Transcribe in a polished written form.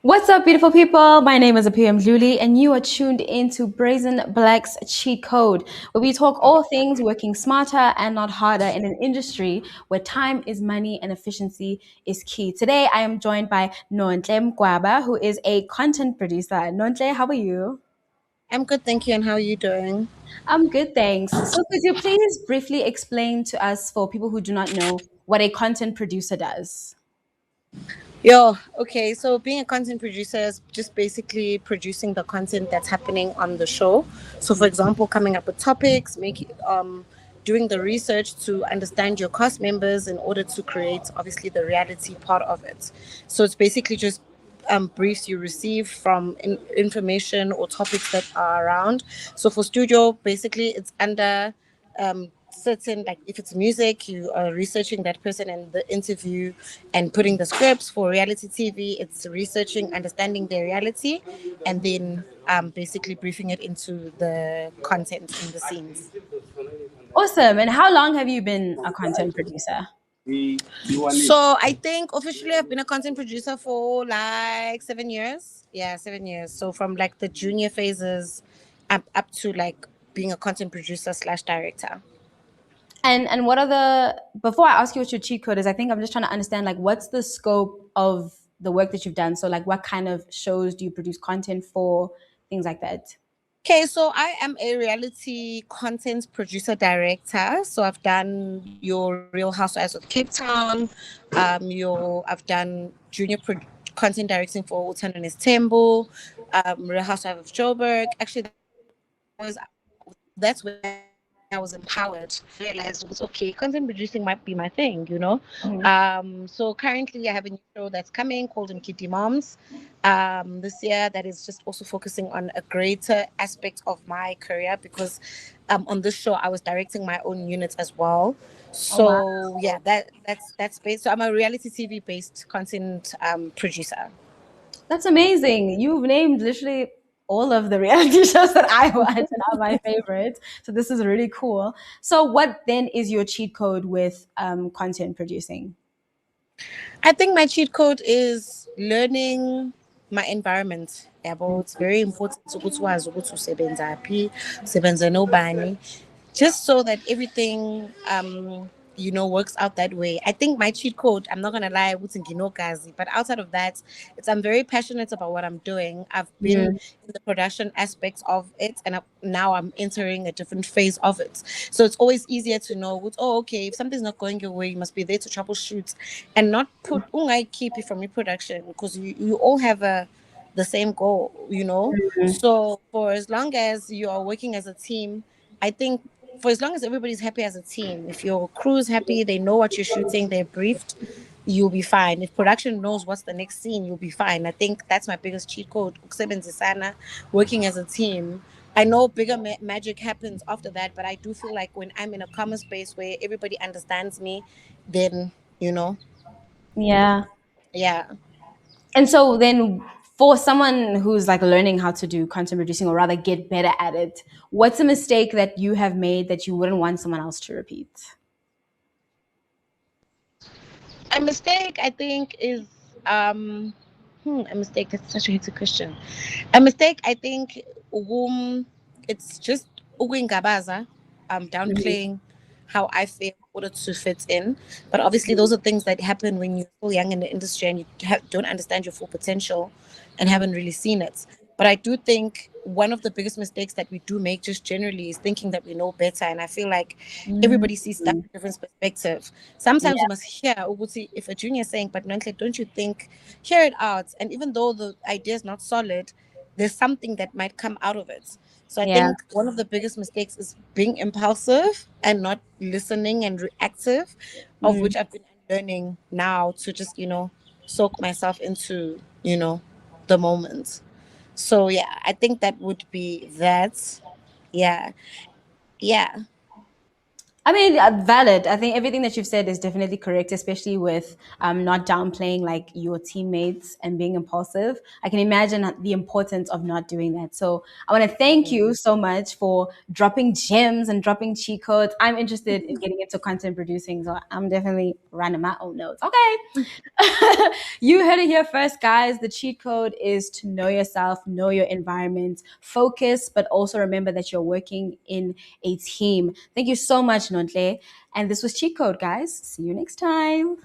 What's up, beautiful people? My name is Apia Mdluli, and you are tuned into Brazen Black's Cheat Code, where we talk all things working smarter and not harder in an industry where time is money and efficiency is key. Today, I am joined by Nonhle Mgwaba, who is a content producer. Nonhle, how are you? I'm good, thank you. And how are you doing? I'm good, thanks. So, could you please briefly explain to us, for people who do not know, what a content producer does? Okay. So being a content producer is just basically producing the content that's happening on the show. So, for example, coming up with topics, doing the research to understand your cast members in order to create, obviously, the reality part of it. So it's basically just briefs you receive from information or topics that are around. So for studio, basically, it's under certain, like if it's music, you are researching that person and the interview and putting the scripts. For reality TV, it's researching, understanding their reality, and then basically briefing it into the content in the scenes. Awesome. And how long have you been a content producer? So I think officially I've been a content producer for like 7 years. Yeah, 7 years. So from like the junior phases up to like being a content producer slash director. And what are the, before I ask you what your cheat code is, I think I'm just trying to understand, like, what's the scope of the work that you've done? So like, what kind of shows do you produce content for, things like that? Okay, so I am a reality content producer director. So I've done your Real Housewives of Cape Town, I've done content directing for Uthandane Temple, Real Housewives of Joburg. Actually, was that's when I was empowered. Realized it was okay. Content producing might be my thing. Mhm. So currently I have a new show that's coming called Mkiti Moms. This year that is just also focusing on a greater aspect of my career because on this show I was directing my own units as well. Oh wow, So yeah, that's based. So I'm a reality TV based content producer. that's amazing. You've named literally all of the reality shows that I watch and are my favorites. So this is really cool. So what then is your cheat code with content producing? I think my cheat code is learning my environment. Yabo, it's very important ukuthi wazi ukuthi usebenzaphi, usebenza nobani, just so that everything works out that way. I think my cheat code, I'm not gonna lie, ukuthi nginogazi, but outside of that, it's I'm very passionate about what I'm doing. I've been Mm. in the production aspects of it, and now I'm entering a different phase of it. So it's always easier to know, okay, if something's not going your way, you must be there to troubleshoot and not put keep it from your production because you all have the same goal. So for as long as you are working as a team, I think for as long as everybody's happy as a team, if your crew's happy, they know what you're shooting, they're briefed, you'll be fine. If production knows what's the next scene, you'll be fine. I think that's my biggest cheat code. Ukusebenzisana, working as a team. I know bigger magic happens after that, but I do feel like when I'm in a calmer space where everybody understands me, then you know, Yeah. yeah. And so then, for someone who's like learning how to do content producing, or rather get better at it, what's a mistake that you have made that you wouldn't want someone else to repeat? A mistake, I think, is a mistake. That's such a hectic question. A mistake, I think, it's just ukwingabaza, Mhm. downplaying how I feel in order to fit in. But obviously, those are things that happen when you're still young in the industry and you don't understand your full potential and haven't really seen it. But I do think one of the biggest mistakes that we do make just generally is thinking that we know better. And I feel like Mm. everybody sees stuff from different perspective. Sometimes you Yeah. must hear Uguti, if a junior is saying, but Nonhle, don't you think, hear it out. And even though the idea is not solid, there's something that might come out of it. So I Yeah. think one of the biggest mistakes is being impulsive and not listening and reactive, of Mm. which I've been learning now to just, soak myself into, the moment. So yeah, I think that would be that. Yeah. Yeah. I mean, valid. I think everything that you've said is definitely correct, especially with not downplaying like your teammates and being impulsive. I can imagine the importance of not doing that. So I want to thank you so much for dropping gems and dropping cheat codes. I'm interested in getting into content producing, so I'm definitely running my own notes. Okay. You heard it here first, guys. The cheat code is to know yourself, know your environment, focus, but also remember that you're working in a team. Thank you so much, Nonhle. And this was Cheat Code, guys. See you next time.